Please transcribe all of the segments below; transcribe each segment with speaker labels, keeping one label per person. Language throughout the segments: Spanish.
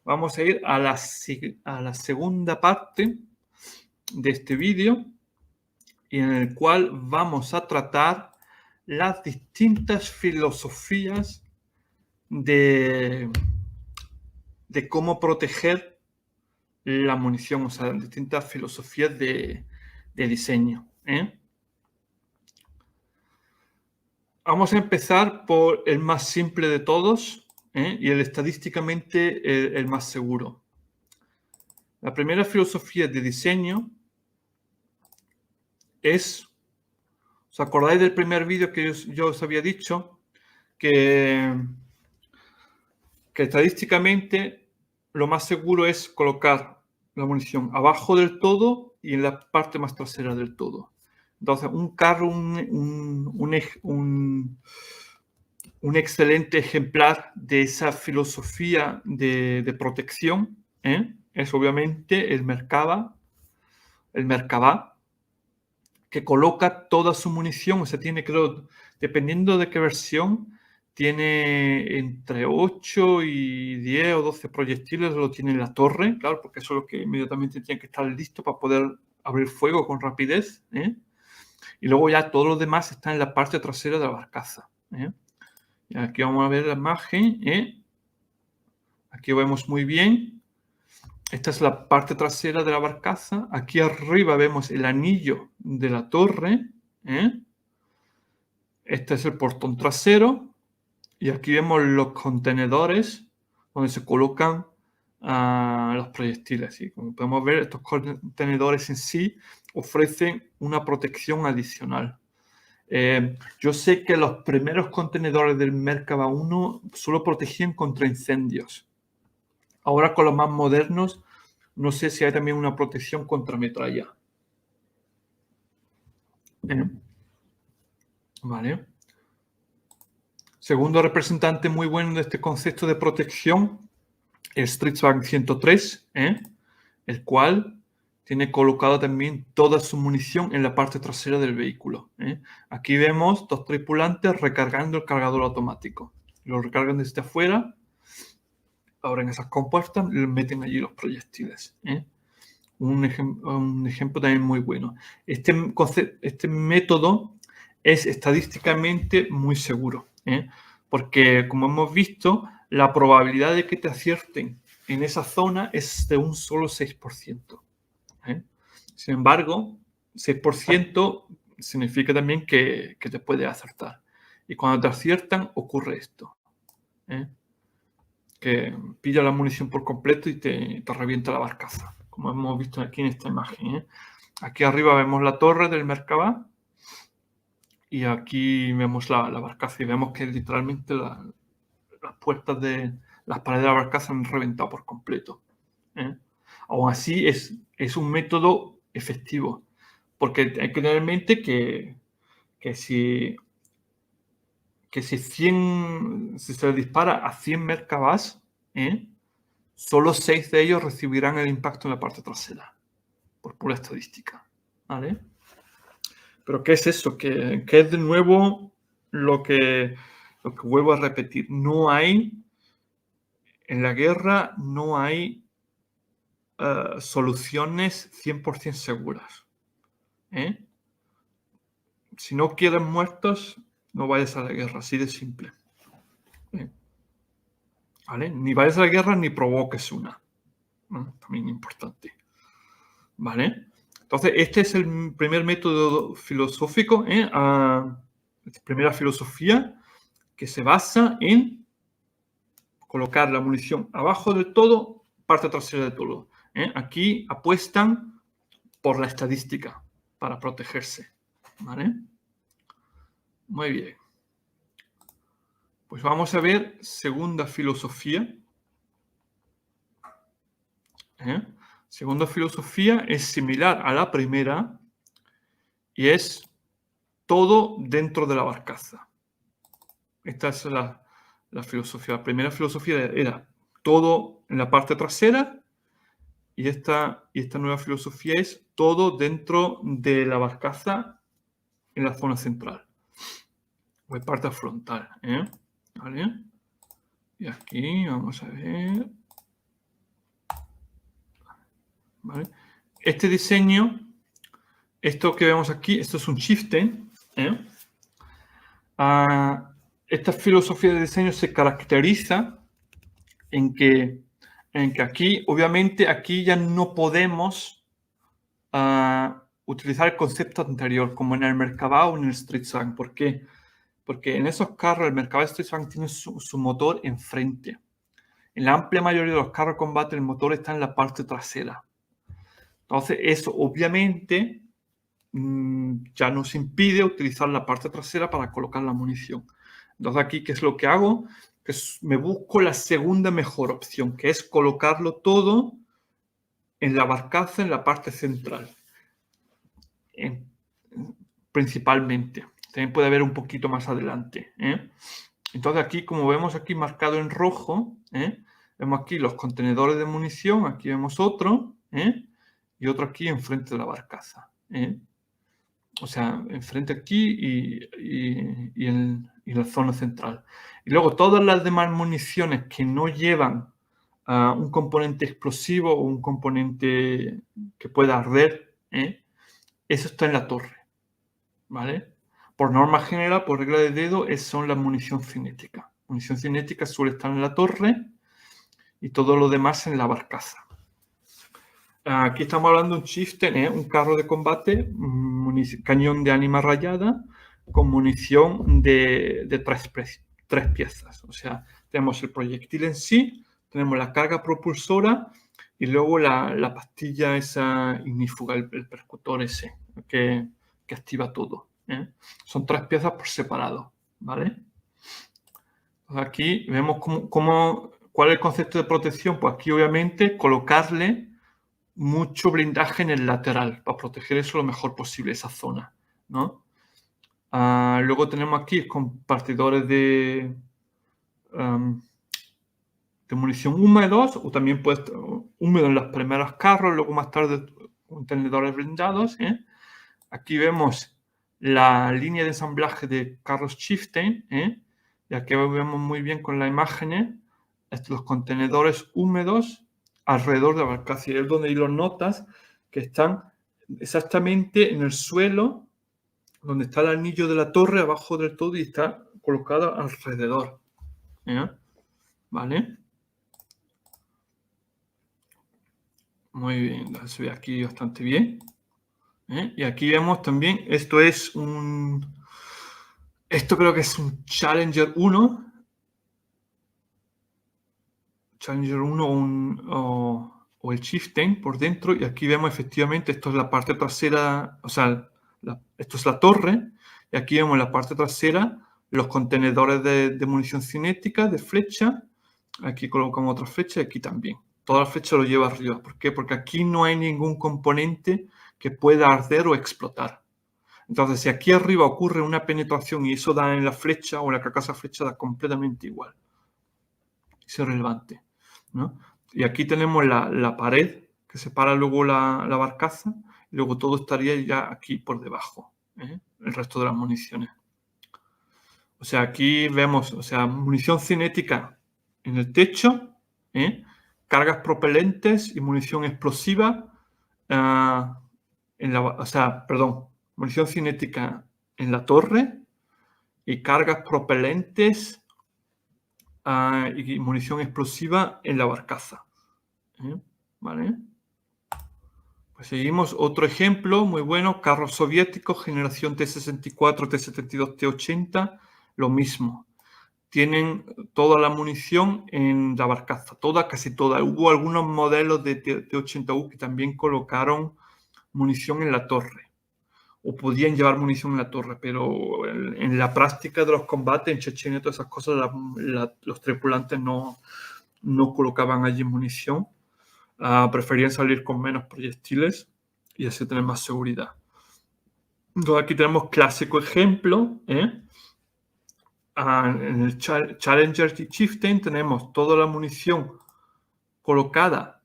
Speaker 1: vamos a ir a la segunda parte de este vídeo, y en el cual vamos a tratar las distintas filosofías de cómo proteger la munición, o sea, distintas filosofías de diseño. Vamos a empezar por el más simple de todos, y el estadísticamente el más seguro. La primera filosofía de diseño es, ¿os acordáis del primer vídeo que yo os había dicho? Que estadísticamente lo más seguro es colocar la munición abajo del todo y en la parte más trasera del todo. Entonces, un carro, un excelente ejemplar de esa filosofía de protección es obviamente el Merkava, que coloca toda su munición, o sea, tiene, creo, dependiendo de qué versión, tiene entre 8 y 10 o 12 proyectiles, lo tiene en la torre, claro, porque eso es lo que inmediatamente tiene que estar listo para poder abrir fuego con rapidez. Y luego ya todo lo demás está en la parte trasera de la barcaza. Y aquí vamos a ver la imagen. Aquí vemos muy bien. Esta es la parte trasera de la barcaza. Aquí arriba vemos el anillo de la torre. Este es el portón trasero. Y aquí vemos los contenedores donde se colocan los proyectiles. Y como podemos ver, estos contenedores en sí ofrecen una protección adicional. Yo sé que los primeros contenedores del Merkava 1 solo protegían contra incendios. Ahora con los más modernos, no sé si hay también una protección contra metralla. Vale. Segundo representante muy bueno de este concepto de protección, el Stridsvagn 103, el cual tiene colocado también toda su munición en la parte trasera del vehículo. Aquí vemos dos tripulantes recargando el cargador automático. Lo recargan desde afuera, abren esas compuertas y meten allí los proyectiles. Un ejemplo también muy bueno. Este método es estadísticamente muy seguro, porque, como hemos visto, la probabilidad de que te acierten en esa zona es de un solo 6%. Sin embargo, 6% significa también que te puede acertar. Y cuando te aciertan, ocurre esto. Que pilla la munición por completo y te revienta la barcaza, como hemos visto aquí en esta imagen. Aquí arriba vemos la torre del Merkava y aquí vemos la barcaza y vemos que literalmente las puertas de las paredes de la barcaza han reventado por completo. Aún así es un método efectivo, porque hay que tener en mente que si se dispara a 100 Merkavas, solo 6 de ellos recibirán el impacto en la parte trasera, por pura estadística. ¿Vale? Pero ¿qué es eso? Que es de nuevo lo que vuelvo a repetir. En la guerra no hay soluciones 100% seguras. Si no quieres muertos, no vayas a la guerra, así de simple. ¿Vale? Ni vayas a la guerra ni provoques una. También importante. ¿Vale? Entonces, este es el primer método filosófico, primera filosofía, que se basa en colocar la munición abajo del todo, parte trasera del todo. Aquí apuestan por la estadística para protegerse. ¿Vale? Muy bien. Pues vamos a ver segunda filosofía. Segunda filosofía es similar a la primera y es todo dentro de la barcaza. Esta es la filosofía. La primera filosofía era todo en la parte trasera y esta nueva filosofía es todo dentro de la barcaza en la zona central o en parte frontal. ¿Vale? Y aquí vamos a ver. ¿vale? Este diseño, esto que vemos aquí, esto es un chieftain. Esta filosofía de diseño se caracteriza en que aquí, obviamente, aquí ya no podemos utilizar el concepto anterior, como en el Merkabah o en el Stridsvagn. ¿Por qué? Porque en esos carros, el Merkabah y el Stridsvagn tiene su motor enfrente. En la amplia mayoría de los carros de combate, el motor está en la parte trasera. Entonces, eso obviamente ya nos impide utilizar la parte trasera para colocar la munición. Entonces, aquí, ¿qué es lo que hago? Me busco la segunda mejor opción, que es colocarlo todo en la barcaza, en la parte central. Principalmente. También puede haber un poquito más adelante. Entonces, aquí, como vemos aquí marcado en rojo, vemos aquí los contenedores de munición, aquí vemos otro, y otro aquí enfrente de la barcaza. O sea, enfrente aquí y en la zona central. Y luego todas las demás municiones que no llevan un componente explosivo o un componente que pueda arder, eso está en la torre, ¿vale? Por norma general, por regla de dedo, son la munición cinética. Munición cinética suele estar en la torre y todo lo demás en la barcaza. Aquí estamos hablando de un chieftain, un carro de combate, cañón de ánima rayada con munición de tres piezas. O sea, tenemos el proyectil en sí, tenemos la carga propulsora y luego la pastilla esa ignífuga, el percutor ese, que activa todo. Son tres piezas por separado, ¿vale? Aquí vemos cuál es el concepto de protección. Pues aquí obviamente colocarle mucho blindaje en el lateral para proteger eso lo mejor posible, esa zona, ¿no? Luego tenemos aquí compartidores de munición húmedos, o también puede estar húmedo en los primeros carros, luego más tarde contenedores blindados. Aquí vemos la línea de ensamblaje de carros chieftain, y aquí vemos muy bien con las imágenes los contenedores húmedos alrededor de la barcaza, y es donde los notas que están exactamente en el suelo donde está el anillo de la torre, abajo del todo, y está colocado alrededor. ¿Vale? Muy bien, se ve aquí bastante bien. Y aquí vemos también, esto creo que es un Challenger 1. Challenger 1 o el Chieftain por dentro, y aquí vemos efectivamente, esto es la parte trasera, o sea, esto es la torre, y aquí vemos en la parte trasera los contenedores de munición cinética, de flecha. Aquí colocamos otra flecha y aquí también. Toda la flecha lo lleva arriba. ¿Por qué? Porque aquí no hay ningún componente que pueda arder o explotar. Entonces, si aquí arriba ocurre una penetración y eso da en la flecha o en la carcasa flecha, da completamente igual. Es irrelevante, ¿no? Y aquí tenemos la pared que separa luego la barcaza, y luego todo estaría ya aquí por debajo, el resto de las municiones. O sea, aquí vemos, o sea, munición cinética en el techo, cargas propelentes y munición explosiva, munición cinética en la torre y cargas propelentes y munición explosiva en la barcaza. ¿Vale? Pues seguimos. Otro ejemplo muy bueno, carros soviéticos, generación T-64, T-72, T-80, lo mismo. Tienen toda la munición en la barcaza, casi toda. Hubo algunos modelos de T-80U que también colocaron munición en la torre, o podían llevar munición en la torre, pero en la práctica de los combates en Chechenia y todas esas cosas, los tripulantes no colocaban allí munición. Preferían salir con menos proyectiles y así tener más seguridad. Entonces aquí tenemos clásico ejemplo. En el Challenger y Chieftain tenemos toda la munición colocada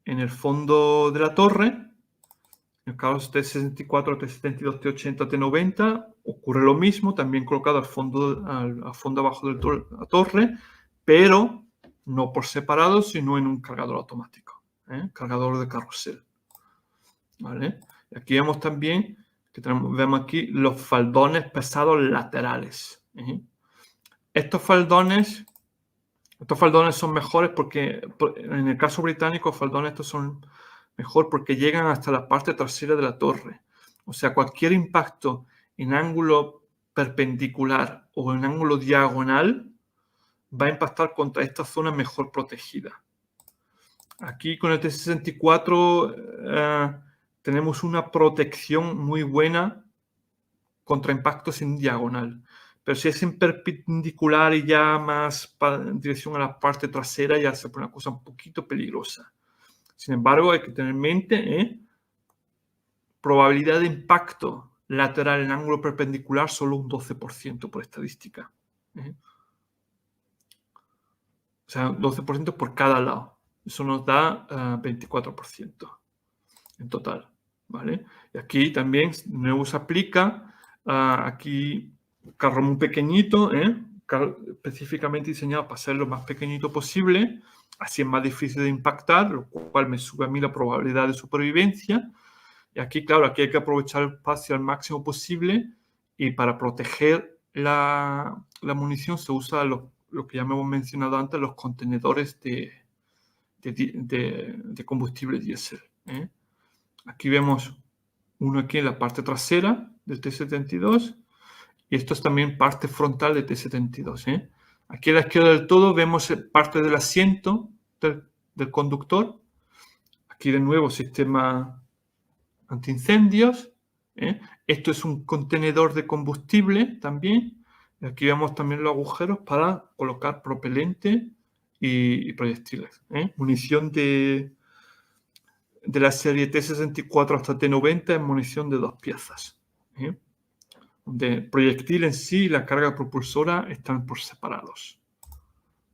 Speaker 1: en el fondo de la torre. En el caso T-64, T-72, T-80, T-90 ocurre lo mismo, también colocado al fondo abajo de la torre, pero no por separado, sino en un cargador automático. cargador de carrusel. ¿Vale? Y aquí vemos también que vemos aquí los faldones pesados laterales. Estos faldones son mejores porque, en el caso británico, los faldones estos son mejor porque llegan hasta la parte trasera de la torre. O sea, cualquier impacto en ángulo perpendicular o en ángulo diagonal va a impactar contra esta zona mejor protegida. Aquí con el T-64 tenemos una protección muy buena contra impactos en diagonal. Pero si es en perpendicular y ya más en dirección a la parte trasera, ya se pone una cosa un poquito peligrosa. Sin embargo, hay que tener en mente, probabilidad de impacto lateral en ángulo perpendicular solo un 12% por estadística. O sea, 12% por cada lado. Eso nos da 24% en total. ¿Vale? Y aquí también de nuevo se aplica, aquí carro muy pequeñito, específicamente diseñado para ser lo más pequeñito posible, así es más difícil de impactar, lo cual me sube a mí la probabilidad de supervivencia. Y aquí, claro, aquí hay que aprovechar el espacio al máximo posible y para proteger la munición se usa lo que ya hemos mencionado antes, los contenedores de combustible diésel. Aquí vemos uno aquí en la parte trasera del T-72 y esto es también parte frontal del T-72. Aquí a la izquierda del todo vemos parte del asiento del conductor. Aquí de nuevo sistema antiincendios. Esto es un contenedor de combustible también. Y aquí vemos también los agujeros para colocar propelente y proyectiles. Munición de la serie T-64 hasta T-90 es munición de 2 piezas. De proyectil en sí y la carga propulsora están por separados.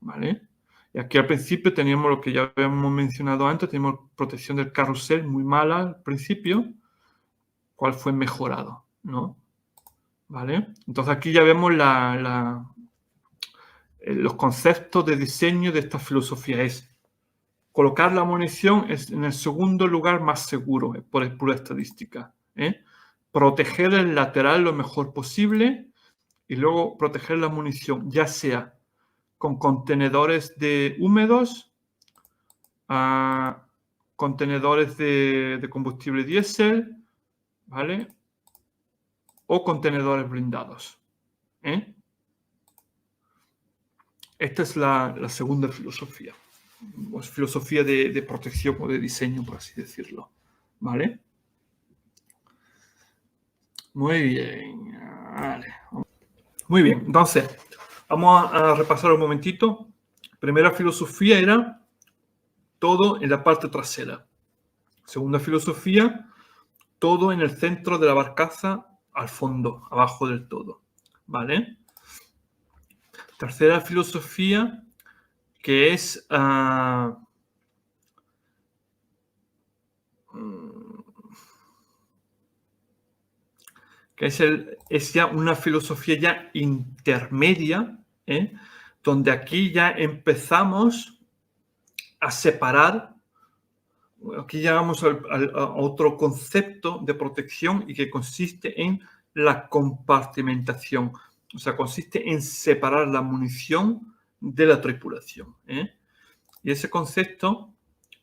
Speaker 1: ¿Vale? Y aquí al principio teníamos lo que ya habíamos mencionado antes, teníamos protección del carrusel muy mala al principio, cual fue mejorado, ¿no? ¿Vale? Entonces aquí ya vemos los conceptos de diseño de esta filosofía. Es colocar la munición en el segundo lugar más seguro, por pura estadística. Proteger el lateral lo mejor posible y luego proteger la munición, ya sea con contenedores de húmedos, contenedores de combustible diésel, ¿vale? O contenedores blindados. Esta es la segunda filosofía. Pues filosofía de protección o de diseño, por así decirlo. ¿Vale? Muy bien. Vale. Muy bien. Entonces, vamos a repasar un momentito. Primera filosofía era todo en la parte trasera. Segunda filosofía, todo en el centro de la barcaza, al fondo, abajo del todo. ¿Vale? Tercera filosofía, que es es ya una filosofía ya intermedia, donde aquí ya empezamos a separar, aquí llegamos a otro concepto de protección y que consiste en la compartimentación, o sea, consiste en separar la munición de la tripulación. Y ese concepto,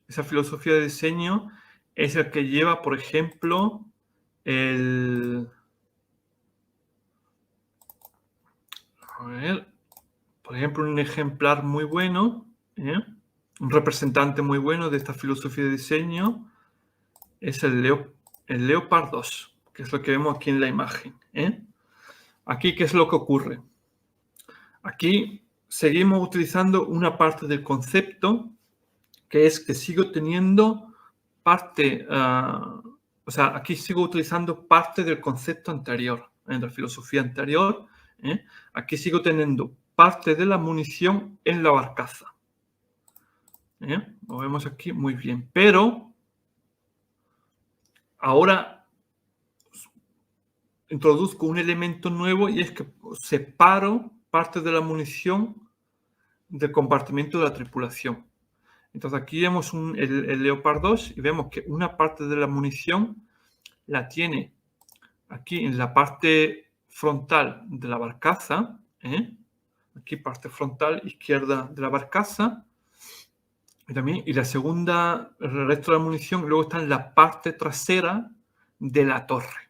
Speaker 1: esa filosofía de diseño, es el que lleva, por ejemplo, por ejemplo, un ejemplar muy bueno, un representante muy bueno de esta filosofía de diseño es el Leopard 2, que es lo que vemos aquí en la imagen. Aquí, ¿qué es lo que ocurre? Aquí seguimos utilizando una parte del concepto que es que sigo teniendo parte, o sea, aquí sigo utilizando parte del concepto anterior, de la filosofía anterior. Aquí sigo teniendo parte de la munición en la barcaza. Lo vemos aquí muy bien. Pero ahora introduzco un elemento nuevo y es que separo parte de la munición del compartimento de la tripulación. Entonces aquí vemos el Leopard 2 y vemos que una parte de la munición la tiene aquí en la parte frontal de la barcaza, aquí parte frontal izquierda de la barcaza, y la segunda, el resto de la munición luego está en la parte trasera de la torre.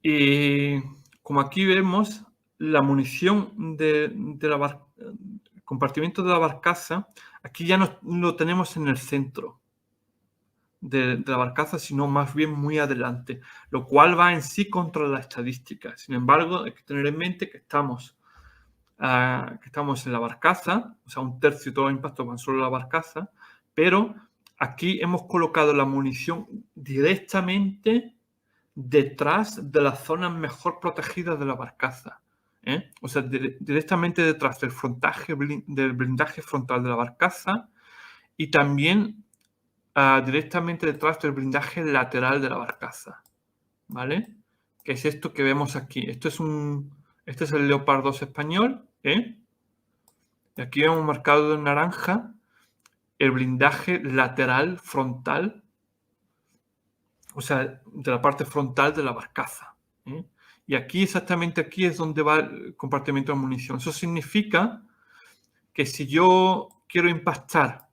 Speaker 1: Y como aquí vemos, la munición del compartimento de la barcaza, aquí ya no lo tenemos en el centro de la barcaza, sino más bien muy adelante, lo cual va en sí contra la estadística. Sin embargo, hay que tener en mente que estamos en la barcaza, o sea, un tercio de todos los impactos van solo en la barcaza, pero aquí hemos colocado la munición directamente detrás de las zonas mejor protegidas de la barcaza. O sea, directamente detrás del blindaje frontal de la barcaza y también directamente detrás del blindaje lateral de la barcaza. ¿Vale? Que es esto que vemos aquí. Este es el Leopard 2 español. Y aquí vemos marcado en naranja el blindaje lateral frontal, o sea, de la parte frontal de la barcaza. Y aquí, exactamente aquí, es donde va el compartimento de munición. Eso significa que si yo quiero impactar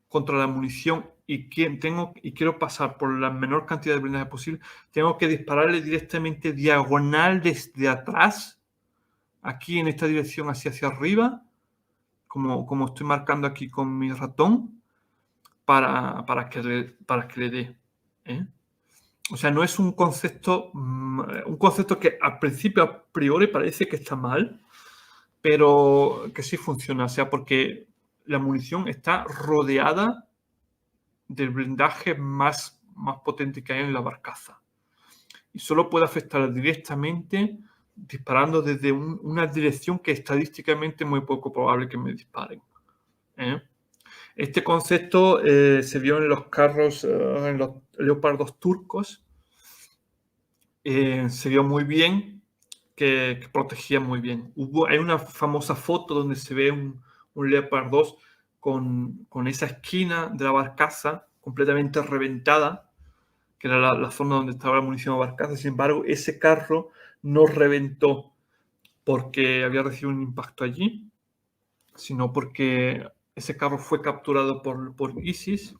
Speaker 1: contra la munición y quiero pasar por la menor cantidad de blindaje posible, tengo que dispararle directamente diagonal desde atrás, aquí en esta dirección hacia arriba, como estoy marcando aquí con mi ratón, para que le dé. O sea, no es un concepto que al principio, a priori, parece que está mal, pero que sí funciona. O sea, porque la munición está rodeada del blindaje más potente que hay en la barcaza. Y solo puede afectar directamente disparando desde una dirección que estadísticamente es muy poco probable que me disparen. Este concepto se vio en los carros, en los leopardos turcos. Se vio muy bien, que protegía muy bien. Hay una famosa foto donde se ve un Leopard 2 con esa esquina de la barcaza completamente reventada, que era la zona donde estaba la munición de la barcaza. Sin embargo, ese carro no reventó porque había recibido un impacto allí, sino porque ese carro fue capturado por ISIS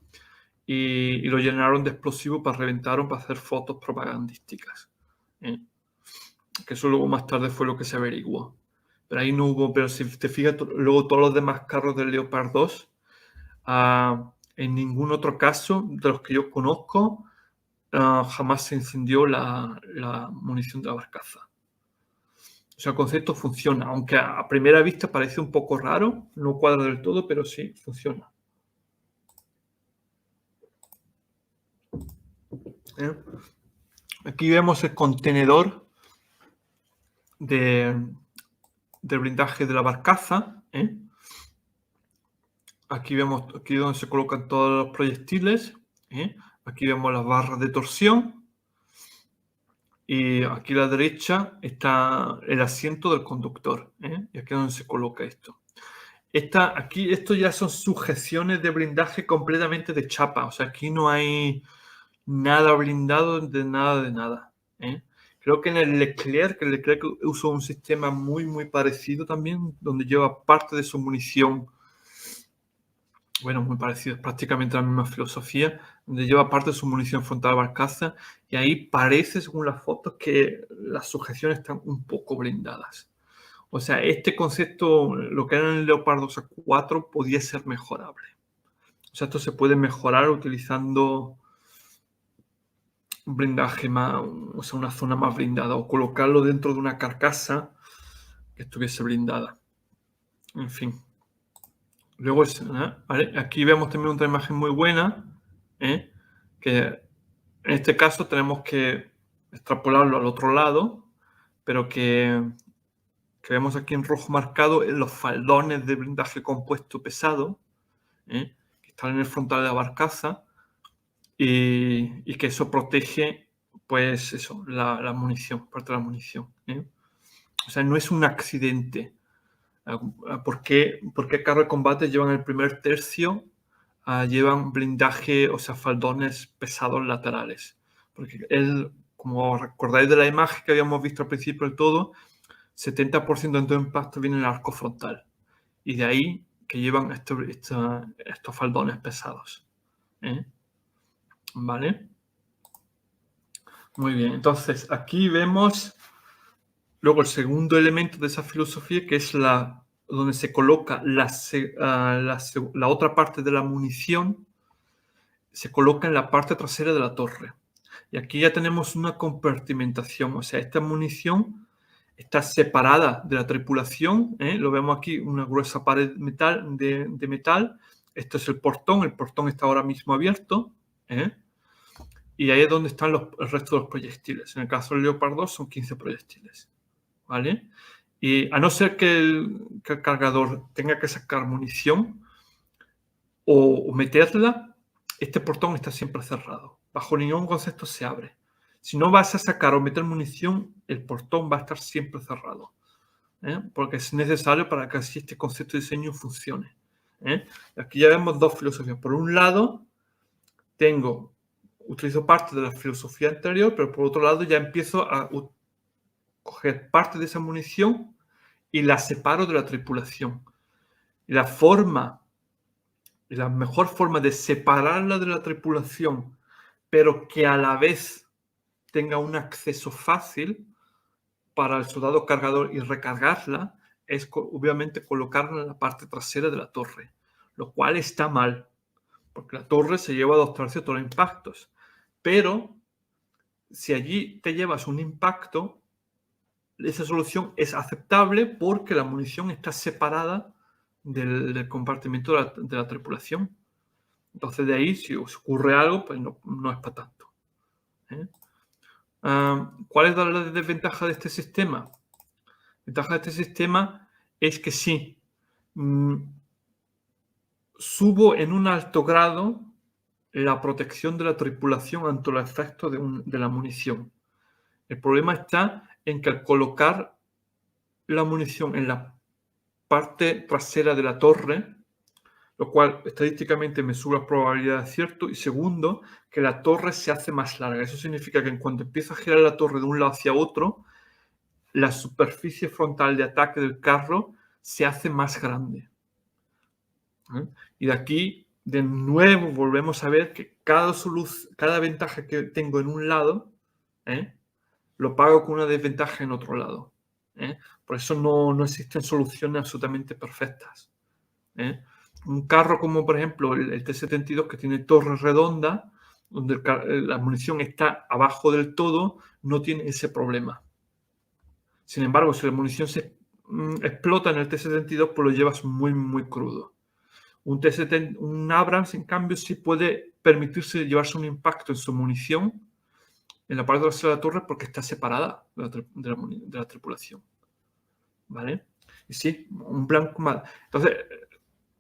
Speaker 1: y lo llenaron de explosivos para reventar, para hacer fotos propagandísticas. Que eso luego más tarde fue lo que se averiguó. Pero ahí no hubo, pero si te fijas, luego todos los demás carros del Leopard 2, en ningún otro caso de los que yo conozco, jamás se incendió la munición de la barcaza. O sea, el concepto funciona, aunque a primera vista parece un poco raro, no cuadra del todo, pero sí, funciona. Aquí vemos el contenedor del blindaje de la barcaza. Aquí vemos donde se colocan todos los proyectiles. Aquí vemos las barras de torsión. Y aquí a la derecha está el asiento del conductor. Y aquí es donde se coloca esto. Esto ya son sujeciones de blindaje completamente de chapa. O sea, aquí no hay nada blindado de nada. Creo que en el Leclerc usó un sistema muy, muy parecido también, donde lleva parte de su munición. Bueno, muy parecido, es prácticamente la misma filosofía, donde lleva parte de su munición frontal barcaza y ahí parece, según las fotos, que las sujeciones están un poco blindadas. O sea, este concepto, lo que era en el Leopard 2 A4, podía ser mejorable. O sea, esto se puede mejorar utilizando un blindaje más, o sea, una zona más blindada o colocarlo dentro de una carcasa que estuviese blindada. En fin. Luego, ¿vale? Aquí vemos también otra imagen muy buena, que en este caso tenemos que extrapolarlo al otro lado, pero que vemos aquí en rojo marcado en los faldones de blindaje compuesto pesado, que están en el frontal de la barcaza, y que eso protege, pues eso, la munición, parte de la munición. O sea, no es un accidente ¿Por qué carros de combate llevan el primer tercio? Llevan blindaje, o sea, faldones pesados laterales. Porque como recordáis de la imagen que habíamos visto al principio del todo, 70% de todo impacto viene en el arco frontal. Y de ahí que llevan estos faldones pesados. ¿Vale? Muy bien, entonces aquí vemos luego el segundo elemento de esa filosofía, que es donde se coloca la otra parte de la munición, se coloca en la parte trasera de la torre. Y aquí ya tenemos una compartimentación, o sea, esta munición está separada de la tripulación, lo vemos aquí, una gruesa pared de metal. Esto es el portón está ahora mismo abierto, y ahí es donde están el resto de los proyectiles. En el caso del Leopard 2 son 15 proyectiles, ¿vale? Y a no ser que el cargador tenga que sacar munición o meterla, este portón está siempre cerrado. Bajo ningún concepto se abre. Si no vas a sacar o meter munición, el portón va a estar siempre cerrado, porque es necesario para que así este concepto de diseño funcione. Aquí ya vemos dos filosofías. Por un lado, utilizo parte de la filosofía anterior, pero por otro lado ya empiezo a coger parte de esa munición y la separo de la tripulación. Y la mejor forma de separarla de la tripulación, pero que a la vez tenga un acceso fácil para el soldado cargador y recargarla, es obviamente colocarla en la parte trasera de la torre, lo cual está mal, porque la torre se lleva 2/3 de todos los impactos. Pero si allí te llevas un impacto, esa solución es aceptable porque la munición está separada del compartimento de la tripulación. Entonces de ahí, si os ocurre algo, pues no es para tanto. ¿Cuál es la desventaja de este sistema? La ventaja de este sistema es que sí, subo en un alto grado la protección de la tripulación ante los efectos de la munición. El problema está en que al colocar la munición en la parte trasera de la torre, lo cual estadísticamente me sube la probabilidad de acierto, y segundo, que la torre se hace más larga. Eso significa que en cuanto empieza a girar la torre de un lado hacia otro, la superficie frontal de ataque del carro se hace más grande. Y de aquí, de nuevo, volvemos a ver que cada ventaja que tengo en un lado, lo pago con una desventaja en otro lado. Por eso no existen soluciones absolutamente perfectas. Un carro como, por ejemplo, el T-72, que tiene torre redonda, donde la munición está abajo del todo, no tiene ese problema. Sin embargo, si la munición se explota en el T-72, pues lo llevas muy, muy crudo. Un Abrams, en cambio, sí puede permitirse llevarse un impacto en su munición en la parte trasera de la torre porque está separada de la tripulación. ¿Vale? Y sí, un blanco mal. Entonces,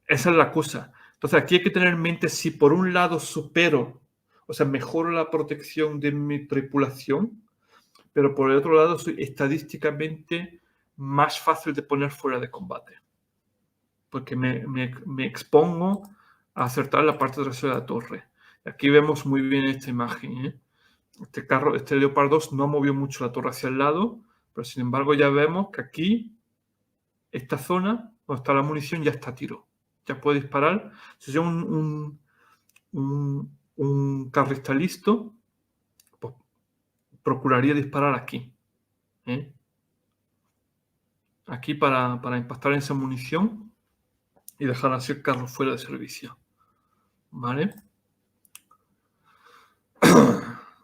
Speaker 1: esa es la cosa. Entonces, aquí hay que tener en mente si por un lado mejoro la protección de mi tripulación, pero por el otro lado soy estadísticamente más fácil de poner fuera de combate. Porque me expongo a acertar la parte trasera de la torre. Aquí vemos muy bien esta imagen. Este Leopard 2 no movió mucho la torre hacia el lado, pero sin embargo ya vemos que aquí, esta zona, donde está la munición, ya está a tiro. Ya puede disparar. Si yo un carro está listo, pues procuraría disparar aquí. Aquí para impactar en esa munición y dejar así el carro fuera de servicio. ¿Vale?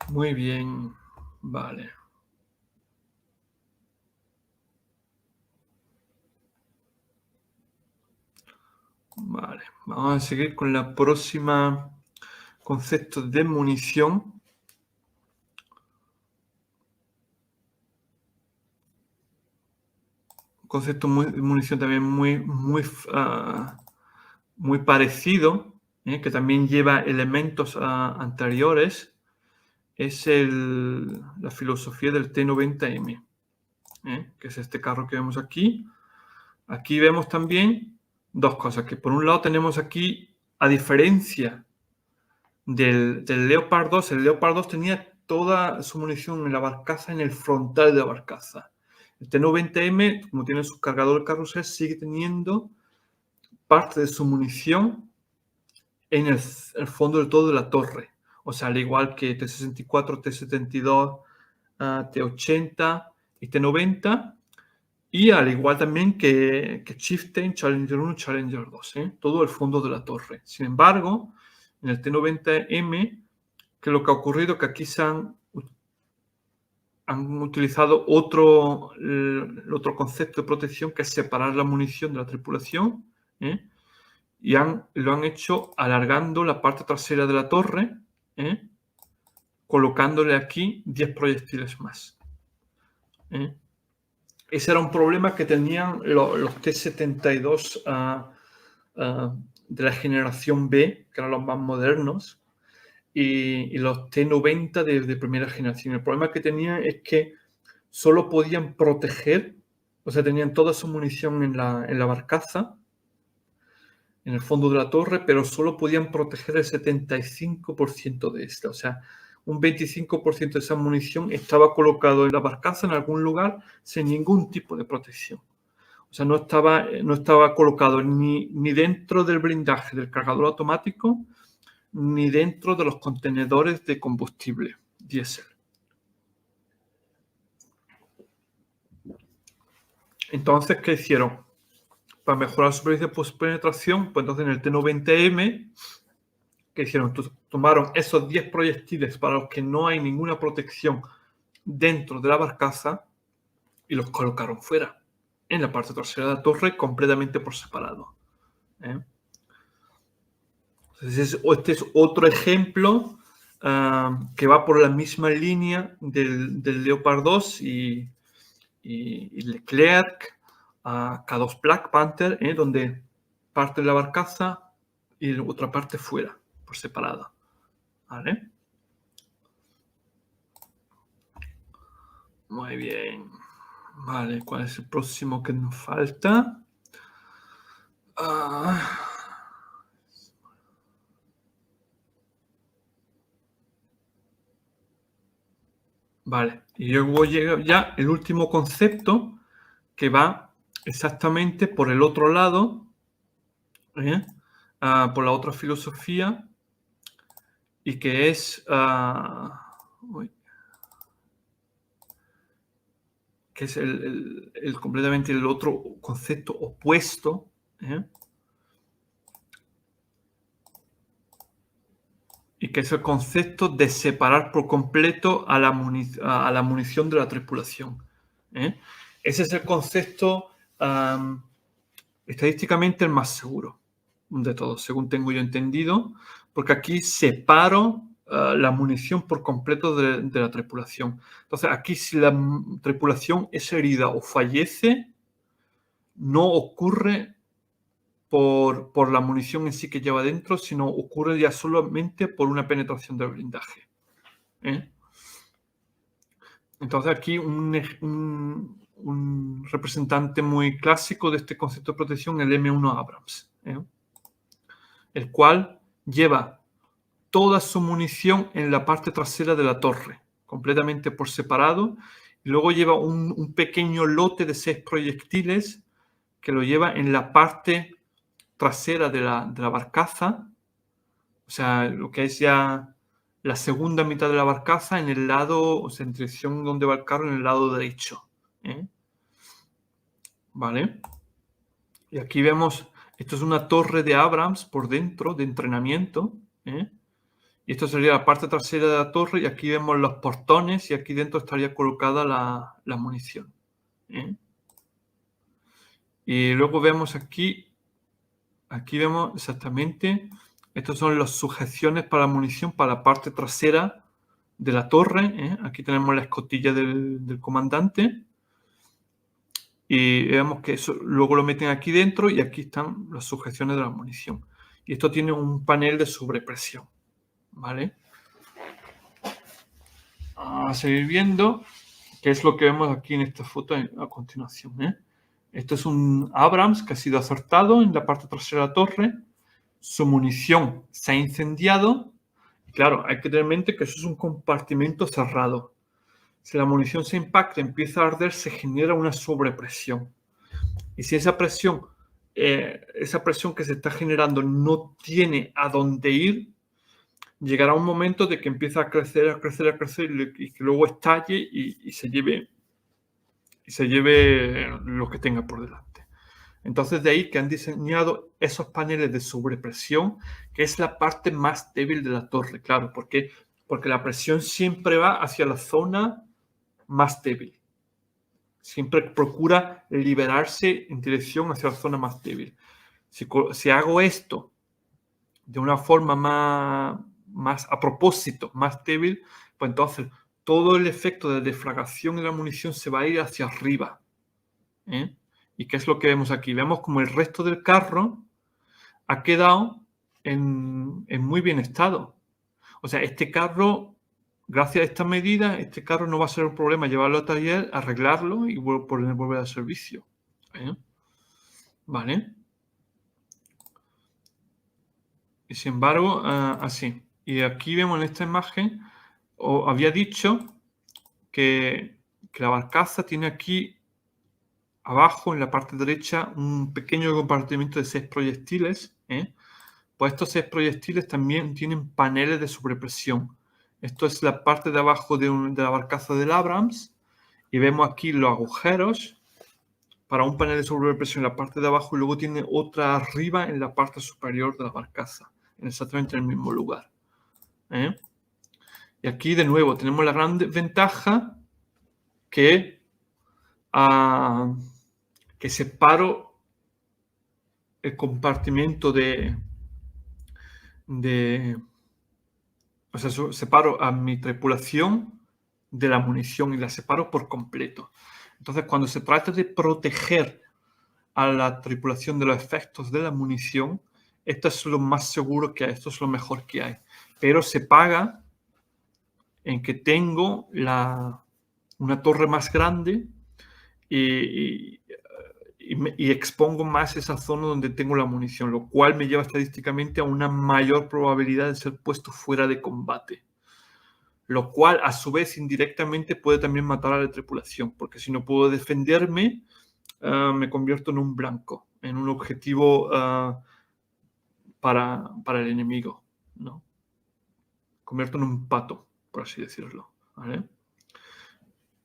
Speaker 1: Muy bien. Vale. Vale. Vamos a seguir con la próxima concepto de munición. Concepto de munición también muy parecido, que también lleva elementos anteriores, es la filosofía del T90M, que es este carro que vemos aquí. aquí vemos también dos cosas. Que por un lado tenemos aquí, a diferencia del Leopard 2, el Leopard 2 tenía toda su munición en la barcaza, en el frontal de la barcaza. El T-90M, como tiene su cargador carrusel, sigue teniendo parte de su munición en el fondo del todo de la torre. O sea, al igual que T-64, T-72, T-80 y T-90. Y al igual también que Chieftain, Challenger 1, Challenger 2. Todo el fondo de la torre. Sin embargo, en el T-90M, que lo que ha ocurrido es que aquí se han utilizado otro concepto de protección, que es separar la munición de la tripulación, y lo han hecho alargando la parte trasera de la torre, colocándole aquí 10 proyectiles más. Ese era un problema que tenían los T-72 de la generación B, que eran los más modernos, y los T-90 de primera generación. El problema que tenían es que solo podían proteger, o sea, tenían toda su munición en la barcaza, en el fondo de la torre, pero solo podían proteger el 75% de esta. O sea, un 25% de esa munición estaba colocado en la barcaza en algún lugar sin ningún tipo de protección. O sea, no estaba colocado ni dentro del blindaje del cargador automático, ni dentro de los contenedores de combustible diésel. Entonces, ¿qué hicieron? Para mejorar la supervivencia post-penetración, pues entonces en el T-90M, ¿qué hicieron? Tomaron esos 10 proyectiles para los que no hay ninguna protección dentro de la barcaza y los colocaron fuera, en la parte trasera de la torre, completamente por separado. Entonces, este es otro ejemplo que va por la misma línea del Leopard 2 y Leclerc, K2 Black Panther, donde parte de la barcaza y otra parte fuera, por separada. ¿Vale? Muy bien. Vale, ¿cuál es el próximo que nos falta? Vale, y luego llega ya el último concepto que va exactamente por el otro lado, por la otra filosofía, y que es completamente el otro concepto opuesto, y que es el concepto de separar por completo a la munición de la tripulación. Ese es el concepto estadísticamente el más seguro de todos, según tengo yo entendido, porque aquí separo la munición por completo de la tripulación. Entonces, aquí si la tripulación es herida o fallece, no ocurre por la munición en sí que lleva dentro, sino ocurre ya solamente por una penetración del blindaje. Entonces, aquí un representante muy clásico de este concepto de protección es el M1 Abrams, el cual lleva toda su munición en la parte trasera de la torre, completamente por separado, y luego lleva un pequeño lote de 6 proyectiles que lo lleva en la parte trasera de la barcaza, o sea, lo que es ya la segunda mitad de la barcaza en el lado, o sea, en dirección donde va el carro, en el lado derecho. ¿Vale? Y aquí vemos, esto es una torre de Abrams por dentro, de entrenamiento, y esto sería la parte trasera de la torre, y aquí vemos los portones, y aquí dentro estaría colocada la munición. Y luego vemos aquí vemos exactamente, estas son las sujeciones para la munición para la parte trasera de la torre. Aquí tenemos la escotilla del comandante. Y vemos que eso luego lo meten aquí dentro y aquí están las sujeciones de la munición. Y esto tiene un panel de sobrepresión. ¿Vale? A seguir viendo qué es lo que vemos aquí en esta foto a continuación. Esto es un Abrams que ha sido acertado en la parte trasera de la torre. Su munición se ha incendiado. Y claro, hay que tener en mente que eso es un compartimento cerrado. Si la munición se impacta, empieza a arder, se genera una sobrepresión. Y si esa presión que se está generando no tiene a dónde ir, llegará un momento de que empieza a crecer, a crecer, a crecer y que luego estalle y se lleve lo que tenga por delante. Entonces de ahí que han diseñado esos paneles de sobrepresión, que es la parte más débil de la torre, claro, porque la presión siempre va hacia la zona más débil. Siempre procura liberarse en dirección hacia la zona más débil. Si hago esto de una forma más a propósito, más débil, pues entonces todo el efecto de deflagración de la munición se va a ir hacia arriba. ¿Y qué es lo que vemos aquí? Vemos como el resto del carro ha quedado en muy bien estado. O sea, este carro, gracias a esta medida, este carro no va a ser un problema llevarlo al taller, arreglarlo y volver al servicio. ¿Vale? Y sin embargo, así. Y aquí vemos en esta imagen, os había dicho que la barcaza tiene aquí abajo, en la parte derecha, un pequeño compartimento de 6 proyectiles. Pues estos 6 proyectiles también tienen paneles de sobrepresión. Esto es la parte de abajo de la barcaza del Abrams. Y vemos aquí los agujeros para un panel de sobrepresión en la parte de abajo y luego tiene otra arriba en la parte superior de la barcaza, exactamente en el mismo lugar. Y aquí de nuevo tenemos la gran ventaja que separo el compartimento o sea, separo a mi tripulación de la munición y la separo por completo. Entonces, cuando se trata de proteger a la tripulación de los efectos de la munición, esto es lo más seguro que hay, esto es lo mejor que hay. Pero se paga en que tengo una torre más grande y expongo más esa zona donde tengo la munición, lo cual me lleva estadísticamente a una mayor probabilidad de ser puesto fuera de combate. Lo cual, a su vez, indirectamente puede también matar a la tripulación, porque si no puedo defenderme, me convierto en un blanco, en un objetivo para el enemigo, ¿no? Convierto en un pato, por así decirlo, ¿vale?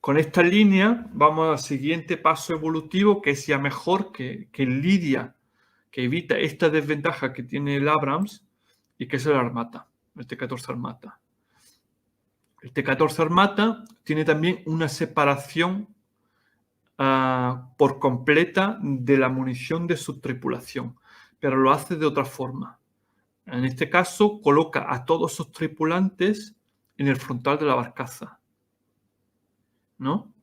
Speaker 1: Con esta línea vamos al siguiente paso evolutivo, que es ya mejor, que lidia, que evita esta desventaja que tiene el Abrams, y que es el Armata, el T-14 Armata. El T-14 Armata tiene también una separación por completa de la munición de su tripulación, pero lo hace de otra forma. En este caso, coloca a todos sus tripulantes en el frontal de la barcaza, ¿no?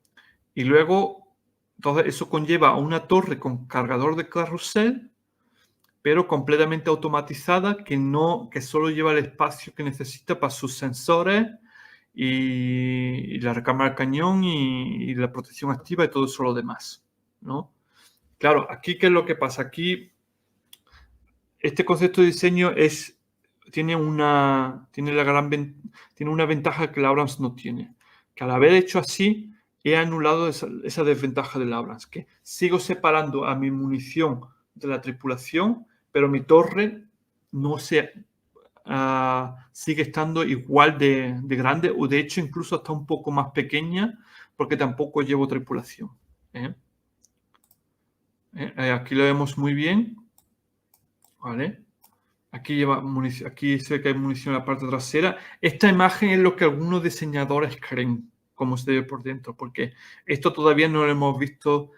Speaker 1: Y luego, entonces eso conlleva a una torre con cargador de carrusel, pero completamente automatizada, que solo lleva el espacio que necesita para sus sensores y la recámara de cañón y la protección activa y todo eso lo demás, ¿no? Claro, aquí ¿qué es lo que pasa? Aquí este concepto de diseño tiene una ventaja que el Abrams no tiene, que al haber hecho así he anulado esa desventaja del Abrams, que sigo separando a mi munición de la tripulación, pero mi torre no sigue estando igual de grande, o de hecho incluso hasta un poco más pequeña, porque tampoco llevo tripulación. Aquí lo vemos muy bien, ¿vale? Aquí se ve que hay munición en la parte trasera. Esta imagen es lo que algunos diseñadores creen cómo se ve por dentro, porque esto todavía no lo hemos visto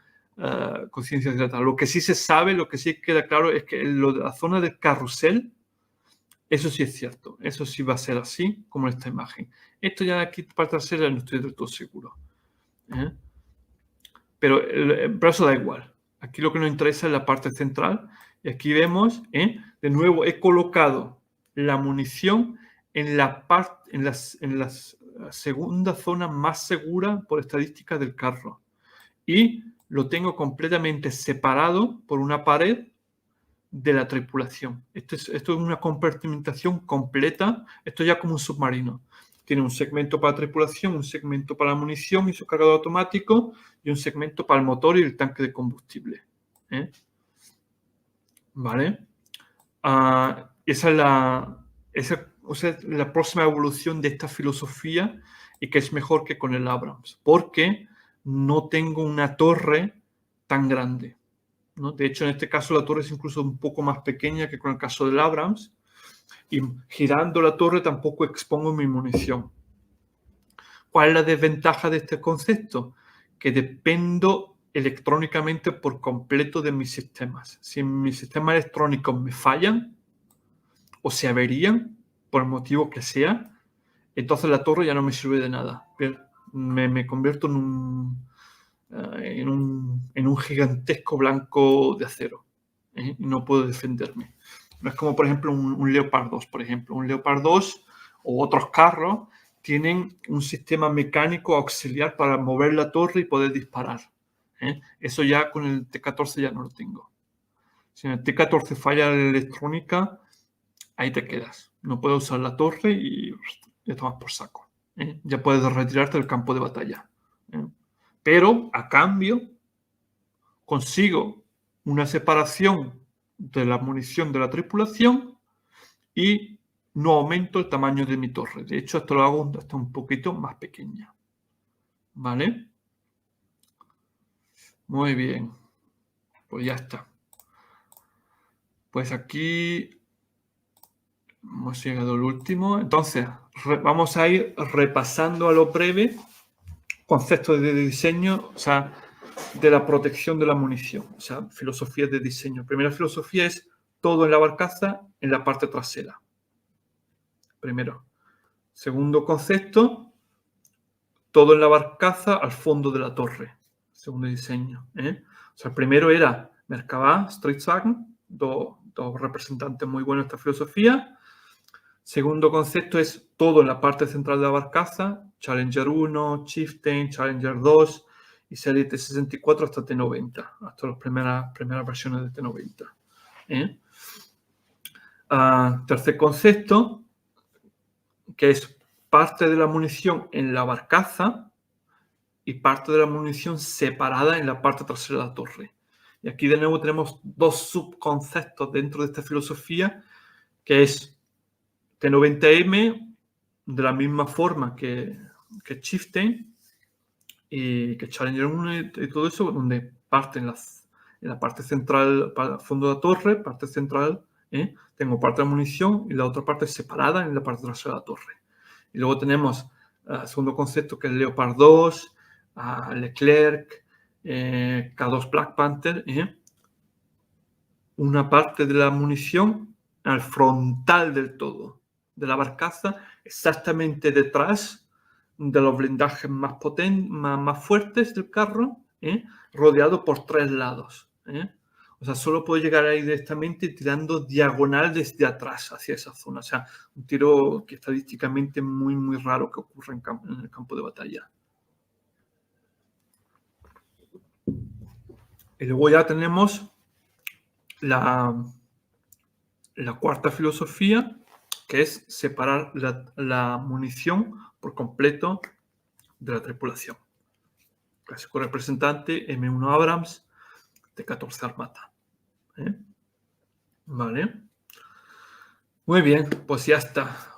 Speaker 1: con ciencia exacta. Lo que sí se sabe, lo que sí queda claro es que lo de la zona del carrusel, eso sí es cierto. Eso sí va a ser así, como en esta imagen. Esto ya de aquí para trasera no estoy del todo seguro. Pero eso da igual. Aquí lo que nos interesa es la parte central. Y aquí vemos, de nuevo, he colocado la munición en la segunda zona más segura por estadística del carro. Y lo tengo completamente separado por una pared de la tripulación. Esto es una compartimentación completa. Esto ya como un submarino. Tiene un segmento para tripulación, un segmento para la munición y su cargador automático y un segmento para el motor y el tanque de combustible. ¿Vale? Esa es la próxima evolución de esta filosofía y que es mejor que con el Abrams, porque no tengo una torre tan grande, ¿no? De hecho, en este caso la torre es incluso un poco más pequeña que con el caso del Abrams y girando la torre tampoco expongo mi munición. ¿Cuál es la desventaja de este concepto? Que dependo electrónicamente por completo de mis sistemas. Si mis sistemas electrónicos me fallan o se averían, por el motivo que sea, entonces la torre ya no me sirve de nada. Me convierto en un gigantesco blanco de acero. Y no puedo defenderme. No es como, por ejemplo, un Leopard 2. Por ejemplo, un Leopard 2 o otros carros tienen un sistema mecánico auxiliar para mover la torre y poder disparar. Eso ya con el T-14 ya no lo tengo. Si en el T-14 falla la electrónica, ahí te quedas. No puedes usar la torre y ya tomas por saco. Ya puedes retirarte del campo de batalla. Pero a cambio consigo una separación de la munición de la tripulación y no aumento el tamaño de mi torre. De hecho, esto lo hago hasta un poquito más pequeña. ¿Vale? Muy bien. Pues ya está. Pues aquí hemos llegado al último. Entonces, vamos a ir repasando a lo breve conceptos de diseño, o sea, de la protección de la munición, o sea, filosofías de diseño. Primera filosofía es todo en la barcaza, en la parte trasera. Primero. Segundo concepto, todo en la barcaza, al fondo de la torre. Segundo diseño. O sea, el primero era Merkabah, Stridsvagn, dos representantes muy buenos de esta filosofía. Segundo concepto es todo en la parte central de la barcaza, Challenger 1, Chieftain, Challenger 2 y serie T64 hasta T90, hasta las primeras versiones de T90. Tercer concepto, que es parte de la munición en la barcaza y parte de la munición separada en la parte trasera de la torre. Y aquí de nuevo tenemos dos subconceptos dentro de esta filosofía, que es T90M, de la misma forma que Chieftain y que Challenger 1 y todo eso, donde parte en la parte central, para el fondo de la torre, parte central, tengo parte de la munición y la otra parte separada en la parte trasera de la torre. Y luego tenemos el segundo concepto, que es Leopard 2, Leclerc, K2 Black Panther, una parte de la munición al frontal del todo de la barcaza, exactamente detrás de los blindajes más potentes, más fuertes del carro, rodeado por tres lados. O sea, solo puedo llegar ahí directamente tirando diagonal desde atrás hacia esa zona. O sea, un tiro que estadísticamente muy, muy raro que ocurre en el campo de batalla. Y luego ya tenemos la cuarta filosofía, que es separar la munición por completo de la tripulación. Clásico representante, M1 Abrams, T-14 Armata. ¿Vale? Muy bien, pues ya está.